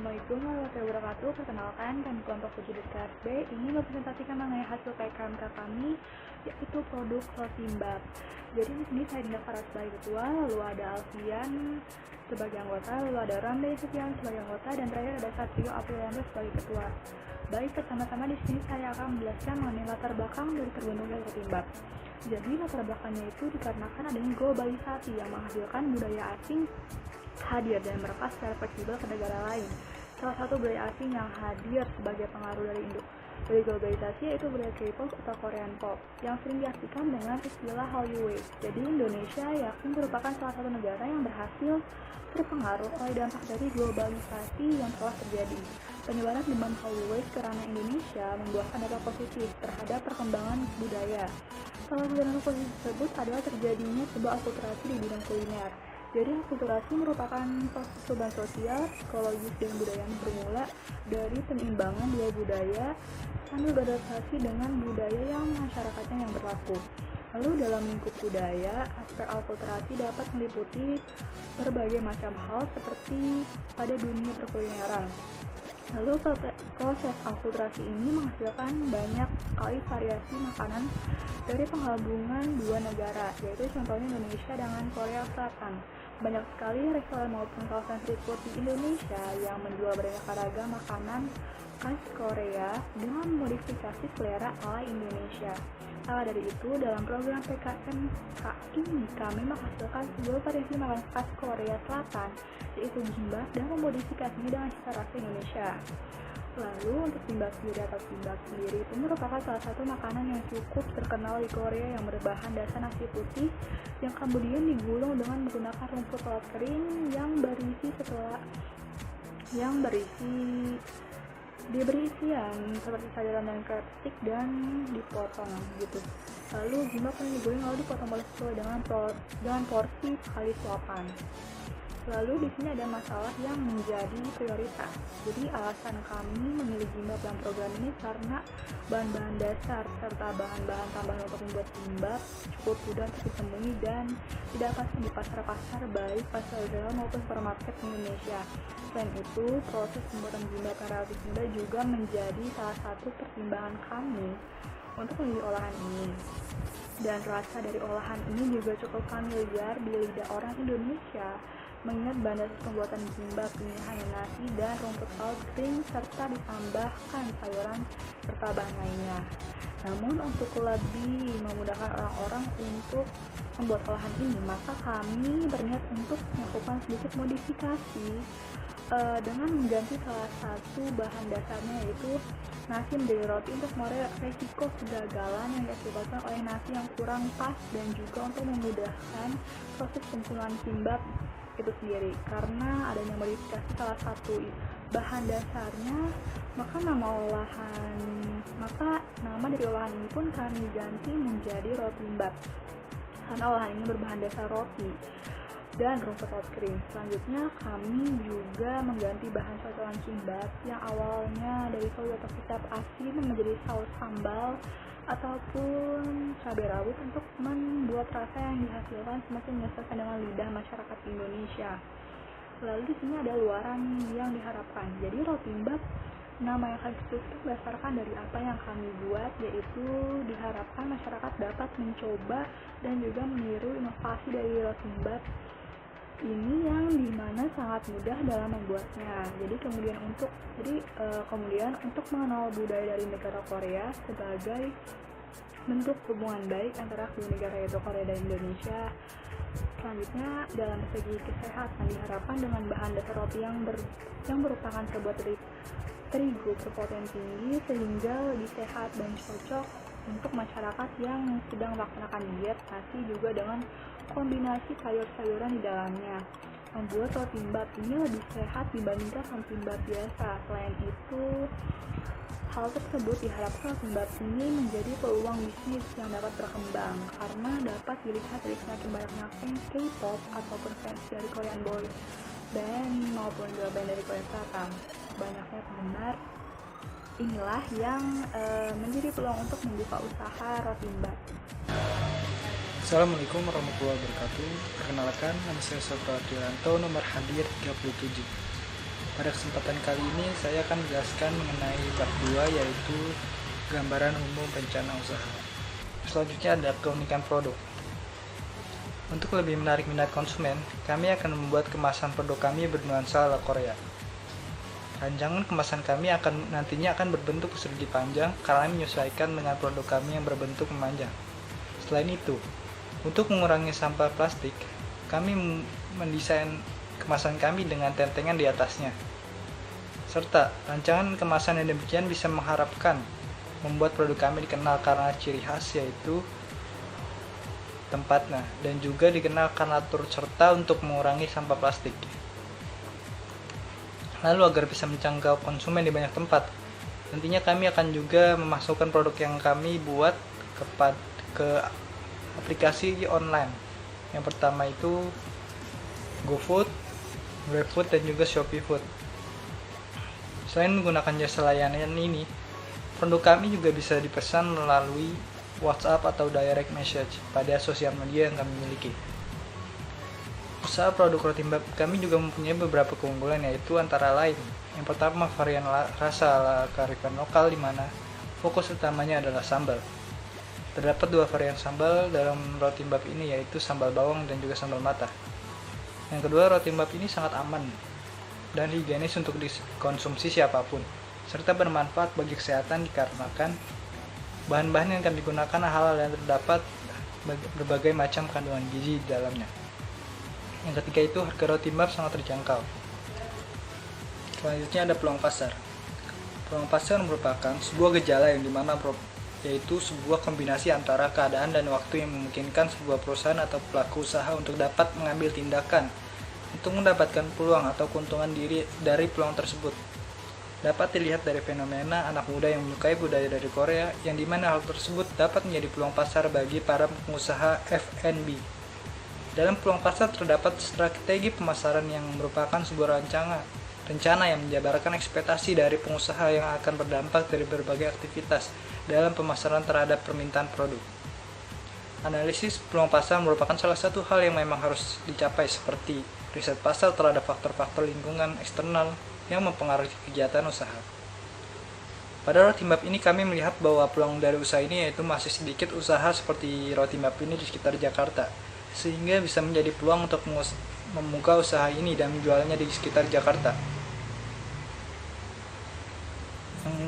Assalamualaikum warahmatullahi wabarakatuh. Perkenalkan, kami kelompok 7 DKSB ini mempresentasikan mengenai hasil PKMK kami, yaitu produk Rotimbab. Jadi di sini saya Dinda Faras sebagai ketua, lalu ada Alfian sebagai anggota, lalu ada Ramli Setian sebagai anggota, dan terakhir ada Satrio Aprilianto sebagai ketua. Baik, pertama-tama di sini saya akan menjelaskan mengenai latar belakang dari terbentuknya Rotimbab. Jadi latar belakangnya itu dikarenakan adanya globalisasi yang menghasilkan budaya asing hadir dan merepas secara fleksibel ke negara lain. Salah satu budaya asing yang hadir sebagai pengaruh dari globalisasi yaitu budaya K-pop atau Korean pop yang sering diartikan dengan istilah Hallyu. Jadi Indonesia yakin merupakan salah satu negara yang berhasil terpengaruh oleh dampak dari globalisasi yang telah terjadi. Penyebaran demam Hallyu ke ranah Indonesia membuahkan dampak positif terhadap perkembangan budaya. Salah satu dampak positif tersebut adalah terjadinya sebuah akulturasi di bidang kuliner. Jadi akulturasi merupakan proses perubahan sosial, psikologis, dan budaya yang bermula dari penyeimbangan dua budaya sambil beradaptasi dengan budaya yang masyarakatnya yang berlaku. Lalu dalam lingkup budaya, aspek akulturasi dapat meliputi berbagai macam hal seperti pada dunia perkulineran. Lalu proses akulturasi ini menghasilkan banyak sekali variasi makanan dari penggabungan dua negara, yaitu contohnya Indonesia dengan Korea Selatan. Banyak sekali restoran maupun kawasan street food di Indonesia yang menjual beraneka ragam makanan khas Korea dengan modifikasi selera ala Indonesia. Maka dari itu, dalam program PKMK ini kami menghasilkan sebuah variasi makanan khas Korea Selatan, yaitu gimbap, dan memodifikasinya dengan cita rasa Indonesia. Lalu untuk gimbap sendiri itu merupakan salah satu makanan yang cukup terkenal di Korea yang berbahan dasar nasi putih yang kemudian digulung dengan menggunakan rumput laut kering yang diberi isian seperti sayuran dan keripik dan dipotong gitu. Lalu gimbap yang digoreng lalu dipotong sesuai dengan porsi sekali suapan. Lalu di sini ada masalah yang menjadi prioritas. Jadi alasan kami memilih gimbap dalam program ini karena bahan-bahan dasar serta bahan-bahan tambahan untuk membuat gimbap cukup mudah untuk ditemui dan didapatkan di pasar-pasar baik pasar regional maupun supermarket Indonesia. Selain itu, proses pembuatan gimbap yang relatif mudah juga menjadi salah satu pertimbangan kami untuk memilih olahan ini. Dan rasa dari olahan ini juga cukup familiar di lidah orang Indonesia. Mengingat bahan dasar pembuatan gimbap ini hanya nasi dan rumput laut kering serta ditambahkan sayuran serta bahan lainnya. Namun untuk lebih memudahkan orang-orang untuk membuat olahan ini, maka kami berniat untuk melakukan sedikit modifikasi dengan mengganti salah satu bahan dasarnya, yaitu nasi menjadi roti untuk mengurangi resiko kegagalan yang diakibatkan oleh nasi yang kurang pas dan juga untuk memudahkan proses penculuan gimbap itu sendiri. Karena adanya modifikasi salah satu bahan dasarnya, maka nama dari olahan ini pun kami ganti menjadi Rotimbab karena olahan ini berbahan dasar roti dan rumput laut kering. Selanjutnya kami juga mengganti bahan cocolan gimbap yang awalnya dari saus atau kecap asin menjadi saus sambal ataupun cabai rawit untuk membuat rasa yang dihasilkan semakin menyesuaikan dengan lidah masyarakat Indonesia. Lalu di sini ada luaran yang diharapkan. Jadi Rotimbab nama yang kami susun berdasarkan dari apa yang kami buat, yaitu diharapkan masyarakat dapat mencoba dan juga meniru inovasi dari Rotimbab ini yang dimana sangat mudah dalam membuatnya. Kemudian untuk mengenal budaya dari negara Korea sebagai bentuk hubungan baik antara kedua negara yaitu Korea dan Indonesia. Selanjutnya dalam segi kesehatan diharapkan dengan bahan dasar roti yang merupakan terbuat dari terigu berprotein tinggi sehingga lebih sehat dan cocok untuk masyarakat yang sedang melaksanakan diet, nasi juga dengan kombinasi sayur-sayuran di dalamnya membuat Rotimbab ini lebih sehat dibandingkan Rotimbab biasa. Selain itu, hal tersebut diharapkan Rotimbab ini menjadi peluang bisnis yang dapat berkembang karena dapat dilihat dari semakin banyaknya fans K-pop ataupun fans dari Korean boy band maupun girl band dari Korea Selatan. Banyaknya penggemar inilah yang menjadi peluang untuk membuka usaha Rotimbab. Assalamualaikum warahmatullahi wabarakatuh. Perkenalkan, nama saya Sofra Adiranto, nomor hadir 37. Pada kesempatan kali ini saya akan menjelaskan mengenai bab 2, yaitu gambaran umum rencana usaha. Selanjutnya ada keunikan produk. Untuk lebih menarik minat konsumen, kami akan membuat kemasan produk kami bernuansa ala Korea. Rancangan kemasan kami nantinya akan berbentuk persegi panjang karena menyesuaikan dengan produk kami yang berbentuk memanjang. Selain itu, untuk mengurangi sampah plastik, kami mendesain kemasan kami dengan tentengan di atasnya. Serta, rancangan kemasan yang demikian bisa mengharapkan membuat produk kami dikenal karena ciri khas, yaitu tempatnya, dan juga dikenal karena turut serta untuk mengurangi sampah plastik. Lalu agar bisa menjangkau konsumen di banyak tempat, nantinya kami akan juga memasukkan produk yang kami buat ke aplikasi online. Yang pertama itu GoFood, GrabFood, dan juga ShopeeFood. Selain menggunakan jasa layanan ini, produk kami juga bisa dipesan melalui WhatsApp atau direct message pada sosial media yang kami miliki. Usaha produk roti mbap kami juga mempunyai beberapa keunggulan, yaitu antara lain: yang pertama, varian rasa ala kearifan lokal, di mana fokus utamanya adalah sambal. Terdapat 2 varian sambal dalam roti mbap ini, yaitu sambal bawang dan juga sambal mata. Yang kedua, roti mbap ini sangat aman dan higienis untuk dikonsumsi siapapun, serta bermanfaat bagi kesehatan dikarenakan bahan-bahan yang akan digunakan halal dan terdapat berbagai macam kandungan gizi di dalamnya. Yang ketiga itu, harga roti mbap sangat terjangkau. Selanjutnya ada peluang pasar. Peluang pasar merupakan sebuah gejala yang dimana yaitu sebuah kombinasi antara keadaan dan waktu yang memungkinkan sebuah perusahaan atau pelaku usaha untuk dapat mengambil tindakan untuk mendapatkan peluang atau keuntungan diri dari peluang tersebut. Dapat dilihat dari fenomena anak muda yang menyukai budaya dari Korea, yang dimana hal tersebut dapat menjadi peluang pasar bagi para pengusaha F&B. Dalam peluang pasar terdapat strategi pemasaran yang merupakan sebuah rencana yang menjabarkan ekspektasi dari pengusaha yang akan berdampak dari berbagai aktivitas dalam pemasaran terhadap permintaan produk. Analisis peluang pasar merupakan salah satu hal yang memang harus dicapai, seperti riset pasar terhadap faktor-faktor lingkungan eksternal yang mempengaruhi kegiatan usaha. Pada roti mbap ini kami melihat bahwa peluang dari usaha ini yaitu masih sedikit usaha seperti roti mbap ini di sekitar Jakarta, sehingga bisa menjadi peluang untuk membuka usaha ini dan menjualnya di sekitar Jakarta.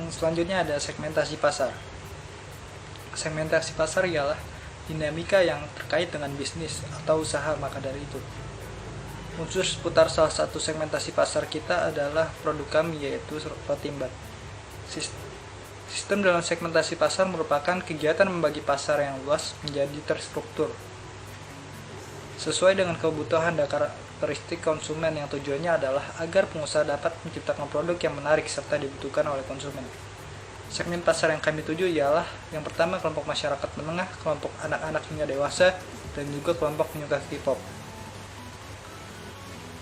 Selanjutnya ada segmentasi pasar. Segmentasi pasar ialah dinamika yang terkait dengan bisnis atau usaha. Maka dari itu, unsur seputar salah satu segmentasi pasar kita adalah produk kami, yaitu roti mbap. Sistem dalam segmentasi pasar merupakan kegiatan membagi pasar yang luas menjadi terstruktur sesuai dengan kebutuhan dan karakteristik konsumen, yang tujuannya adalah agar pengusaha dapat menciptakan produk yang menarik serta dibutuhkan oleh konsumen. Segmen pasar yang kami tuju ialah yang pertama, kelompok masyarakat menengah, kelompok anak-anak hingga dewasa, dan juga kelompok penyuka K-pop.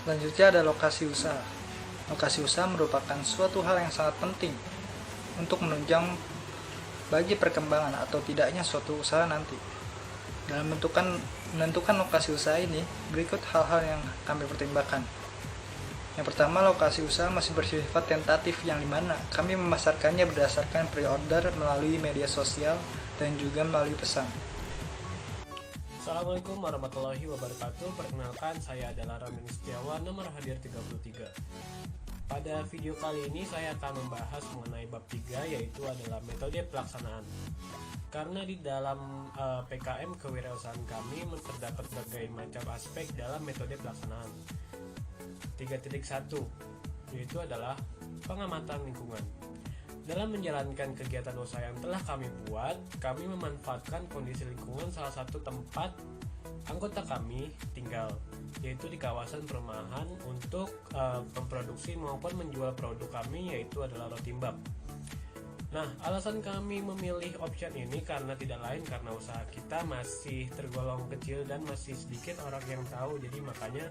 Selanjutnya ada lokasi usaha. Lokasi usaha merupakan suatu hal yang sangat penting untuk bagi perkembangan atau tidaknya suatu usaha nanti. Dalam menentukan lokasi usaha ini, berikut hal-hal yang kami pertimbangkan. Yang pertama, lokasi usaha masih bersifat tentatif, yang dimana kami memasarkannya berdasarkan pre-order melalui media sosial dan juga melalui pesan. Assalamualaikum warahmatullahi wabarakatuh. Perkenalkan, saya adalah Ramin Setiawan, nomor hadir 33. Pada video kali ini saya akan membahas mengenai bab 3, yaitu adalah metode pelaksanaan. Karena di dalam PKM kewirausahaan kami terdapat berbagai macam aspek dalam metode pelaksanaan. 3.1 yaitu adalah pengamatan lingkungan. Dalam menjalankan kegiatan usaha yang telah kami buat, kami memanfaatkan kondisi lingkungan salah satu tempat anggota kami tinggal, yaitu di kawasan perumahan untuk memproduksi maupun menjual produk kami, yaitu adalah roti mbap. Nah, alasan kami memilih option ini karena tidak lain karena usaha kita masih tergolong kecil dan masih sedikit orang yang tahu. Jadi makanya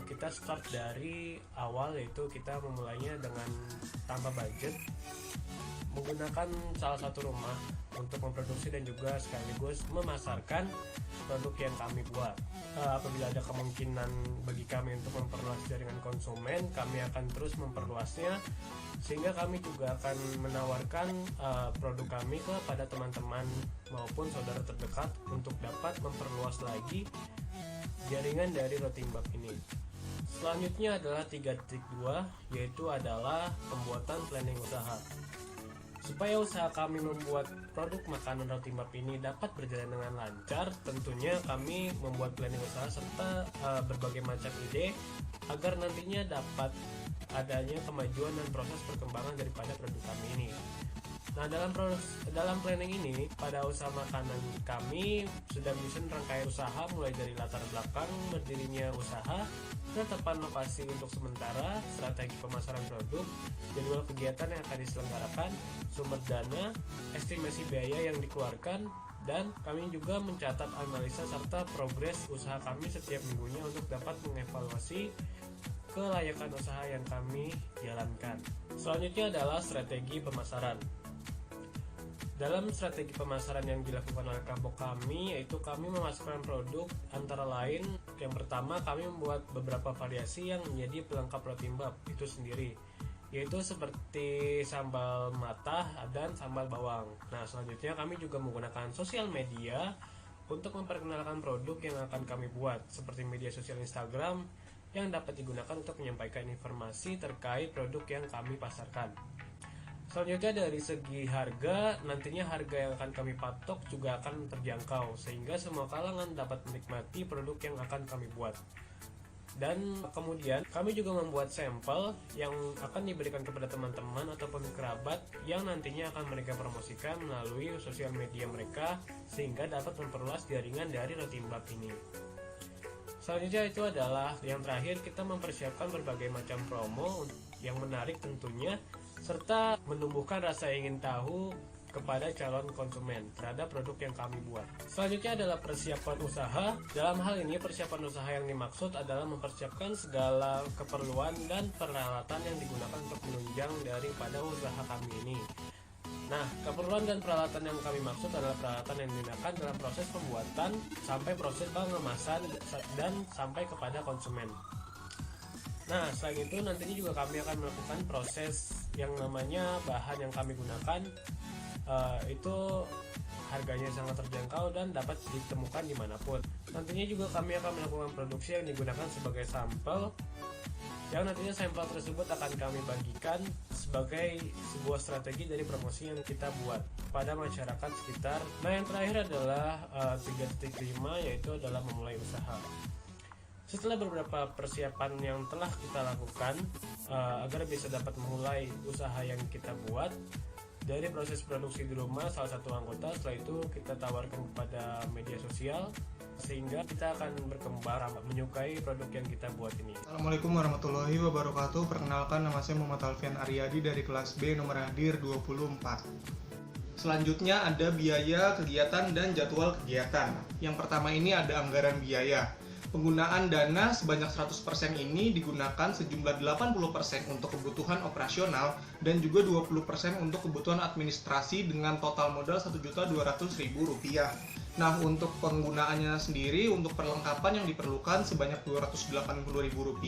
kita start dari awal, yaitu kita memulainya dengan tanpa budget, menggunakan salah satu rumah untuk memproduksi dan juga sekaligus memasarkan produk yang kami buat. Apabila ada kemungkinan bagi kami untuk memperluas jaringan konsumen, kami akan terus memperluasnya, sehingga kami juga akan menawarkan produk kami kepada teman-teman maupun saudara terdekat untuk dapat memperluas lagi jaringan dari Roti Mbap ini. Selanjutnya adalah 3.2, yaitu adalah pembuatan planning usaha. Supaya usaha kami membuat produk makanan Roti Mbap ini dapat berjalan dengan lancar, tentunya kami membuat planning usaha serta berbagai macam ide agar nantinya dapat adanya kemajuan dan proses perkembangan daripada produk kami ini. Nah, dalam planning ini, pada usaha makanan kami sudah menyusun rangkaian usaha mulai dari latar belakang berdirinya usaha, penetapan lokasi untuk sementara, strategi pemasaran produk, jadwal kegiatan yang akan diselenggarakan, sumber dana, estimasi biaya yang dikeluarkan, dan kami juga mencatat analisa serta progres usaha kami setiap minggunya untuk dapat mengevaluasi kelayakan usaha yang kami jalankan. Selanjutnya adalah strategi pemasaran. Dalam strategi pemasaran yang dilakukan oleh kelompok kami, yaitu kami memasarkan produk antara lain, yang pertama kami membuat beberapa variasi yang menjadi pelengkap Roti Mbap itu sendiri, yaitu seperti sambal matah dan sambal bawang. Nah, selanjutnya kami juga menggunakan sosial media untuk memperkenalkan produk yang akan kami buat, seperti media sosial Instagram yang dapat digunakan untuk menyampaikan informasi terkait produk yang kami pasarkan. Selanjutnya dari segi harga, nantinya harga yang akan kami patok juga akan terjangkau, sehingga semua kalangan dapat menikmati produk yang akan kami buat. Dan kemudian kami juga membuat sampel yang akan diberikan kepada teman-teman ataupun kerabat yang nantinya akan mereka promosikan melalui sosial media mereka, sehingga dapat memperluas jaringan dari Roti Mbap ini. Selanjutnya itu adalah yang terakhir, kita mempersiapkan berbagai macam promo yang menarik tentunya, serta menumbuhkan rasa ingin tahu kepada calon konsumen terhadap produk yang kami buat. Selanjutnya adalah persiapan usaha. Dalam hal ini, persiapan usaha yang dimaksud adalah mempersiapkan segala keperluan dan peralatan yang digunakan untuk menunjang daripada usaha kami ini. Nah, keperluan dan peralatan yang kami maksud adalah peralatan yang digunakan dalam proses pembuatan sampai proses pengemasan dan sampai kepada konsumen. Nah, selain itu nantinya juga kami akan melakukan proses yang namanya bahan yang kami gunakan, itu harganya sangat terjangkau dan dapat ditemukan dimanapun. Nantinya juga kami akan melakukan produksi yang digunakan sebagai sampel, yang nantinya sampel tersebut akan kami bagikan sebagai sebuah strategi dari promosi yang kita buat pada masyarakat sekitar. Nah, yang terakhir adalah 3.5, yaitu adalah memulai usaha. Setelah beberapa persiapan yang telah kita lakukan agar bisa dapat memulai usaha yang kita buat, dari proses produksi di rumah salah satu anggota, setelah itu kita tawarkan kepada media sosial, sehingga kita akan berkembang menyukai produk yang kita buat ini. Assalamualaikum warahmatullahi wabarakatuh. Perkenalkan, nama saya Muhammad Alfian Aryadi dari kelas B nomor hadir 24. Selanjutnya ada biaya kegiatan dan jadwal kegiatan. Yang pertama ini ada anggaran biaya. Penggunaan dana sebanyak 100% ini digunakan sejumlah 80% untuk kebutuhan operasional dan juga 20% untuk kebutuhan administrasi dengan total modal Rp1.200.000. Nah, untuk penggunaannya sendiri, untuk perlengkapan yang diperlukan sebanyak Rp280.000,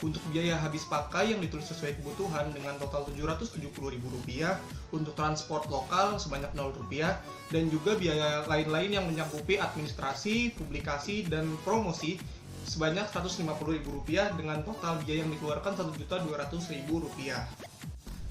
untuk biaya habis pakai yang ditulis sesuai kebutuhan dengan total Rp770.000, untuk transport lokal sebanyak Rp0, dan juga biaya lain-lain yang mencakupi administrasi, publikasi, dan promosi sebanyak Rp150.000 dengan total biaya yang dikeluarkan Rp1.200.000.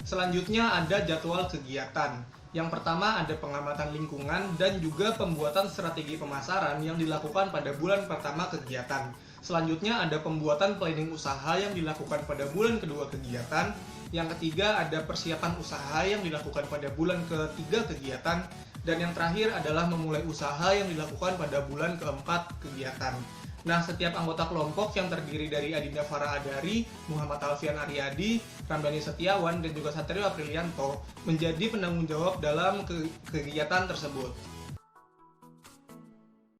Selanjutnya ada jadwal kegiatan. Yang pertama ada pengamatan lingkungan dan juga pembuatan strategi pemasaran yang dilakukan pada bulan pertama kegiatan. Selanjutnya ada pembuatan planning usaha yang dilakukan pada bulan kedua kegiatan. Yang ketiga ada persiapan usaha yang dilakukan pada bulan ketiga kegiatan. Dan yang terakhir adalah memulai usaha yang dilakukan pada bulan keempat kegiatan. Nah, setiap anggota kelompok yang terdiri dari Adinda Farah Adari, Muhammad Alfian Aryadi, Ramdhani Setiawan, dan juga Satrio Aprilianto menjadi penanggung jawab dalam kegiatan tersebut.